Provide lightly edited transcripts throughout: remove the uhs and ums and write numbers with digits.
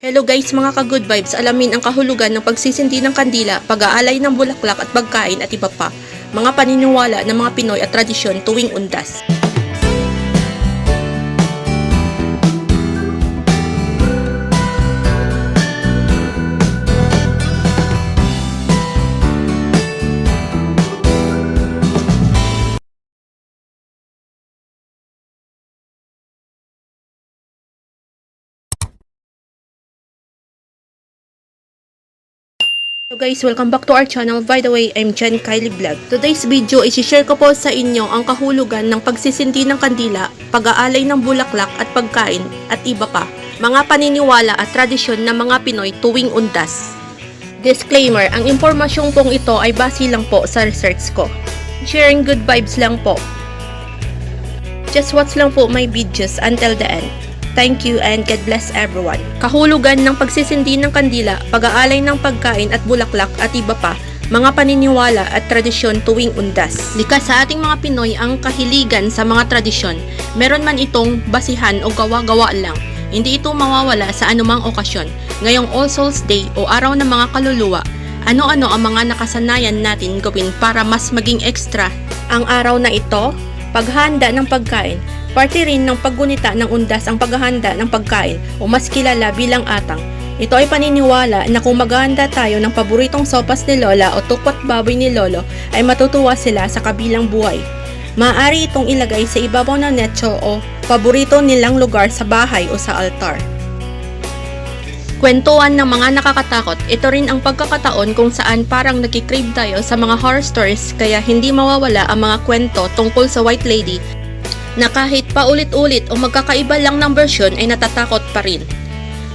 Hello guys mga ka-good vibes, alamin ang kahulugan ng pagsisindi ng kandila, pag-aalay ng bulaklak at pagkain at iba pa, mga paniniwala ng mga Pinoy at tradisyon tuwing undas. Hello guys, welcome back to our channel. By the way, I'm Jen Kylie Vlog. Today's video, i-share ko po sa inyo ang kahulugan ng pagsisindi ng kandila, pag-aalay ng bulaklak at pagkain at iba pa, mga paniniwala at tradisyon ng mga Pinoy tuwing undas. Disclaimer, ang impormasyong pong ito ay base lang po sa research ko. Sharing good vibes lang po. Just watch lang po my videos until the end. Thank you and God bless everyone. Kahulugan ng pagsisindi ng kandila, pag-aalay ng pagkain at bulaklak at iba pa, mga paniniwala at tradisyon tuwing undas. Likas sa ating mga Pinoy ang kahiligan sa mga tradisyon. Meron man itong basihan o gawa-gawa lang. Hindi ito mawawala sa anumang okasyon. Ngayong All Souls Day o Araw ng mga Kaluluwa, ano-ano ang mga nakasanayan natin gawin para mas maging extra ang araw na ito? Paghahanda ng pagkain. Parte rin ng paggunita ng undas ang paghahanda ng pagkain o mas kilala bilang atang. Ito ay paniniwala na kung maghahanda tayo ng paboritong sopas ni Lola o tukwat baboy ni Lolo ay matutuwa sila sa kabilang buhay. Maaari itong ilagay sa ibabaw ng nicho o paborito nilang lugar sa bahay o sa altar. Kwentuhan ng mga nakakatakot, ito rin ang pagkakataon kung saan parang nakikrave tayo sa mga horror stories kaya hindi mawawala ang mga kwento tungkol sa White Lady na kahit paulit-ulit o magkakaiba lang ng version ay natatakot pa rin.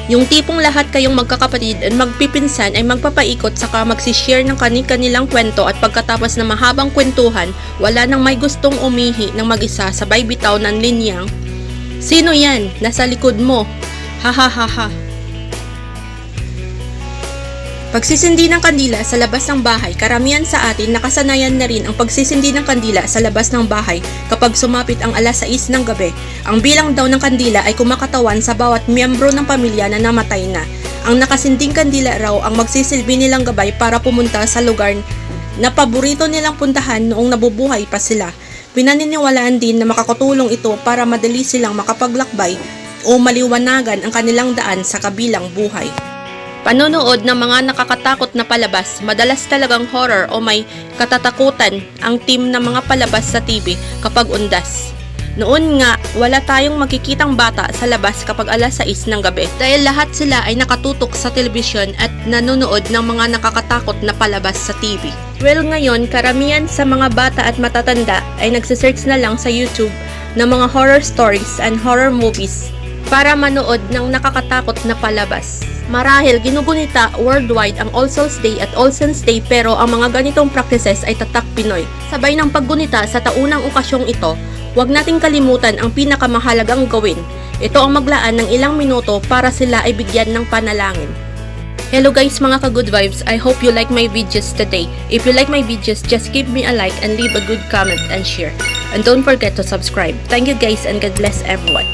Yung tipong lahat kayong magkakapatid at magpipinsan ay magpapaikot saka magsishare ng kanilang kwento at pagkatapos ng mahabang kwentuhan, wala nang may gustong umihi ng mag-isa sabay bitaw ng linyang, "Sino yan? Nasa likod mo. Ha ha ha ha." Pagsisindi ng kandila sa labas ng bahay, karamihan sa atin nakasanayan na rin ang pagsisindi ng kandila sa labas ng bahay kapag sumapit ang alas 6 ng gabi. Ang bilang daw ng kandila ay kumakatawan sa bawat miyembro ng pamilya na namatay na. Ang nakasinding kandila raw ang magsisilbi nilang gabay para pumunta sa lugar na paborito nilang puntahan noong nabubuhay pa sila. Pinaniniwalaan din na makakatulong ito para madali silang makapaglakbay o maliwanagan ang kanilang daan sa kabilang buhay. Panonood ng mga nakakatakot na palabas, madalas talagang horror o may katatakutan ang team ng mga palabas sa TV kapag undas. Noon nga, wala tayong makikitang bata sa labas kapag alas 6 ng gabi dahil lahat sila ay nakatutok sa telebisyon at nanonood ng mga nakakatakot na palabas sa TV. Well, ngayon, karamihan sa mga bata at matatanda ay nagsisearch na lang sa YouTube ng mga horror stories and horror movies para manood ng nakakatakot na palabas. Marahil ginugunita worldwide ang All Souls Day at All Saints Day pero ang mga ganitong practices ay tatak Pinoy. Sabay ng paggunita sa taunang okasyong ito, huwag nating kalimutan ang pinakamahalagang gawin. Ito ang maglaan ng ilang minuto para sila ay bigyan ng panalangin. Hello guys mga ka-good vibes, I hope you like my videos today. If you like my videos, just give me a like and leave a good comment and share. And don't forget to subscribe. Thank you guys and God bless everyone.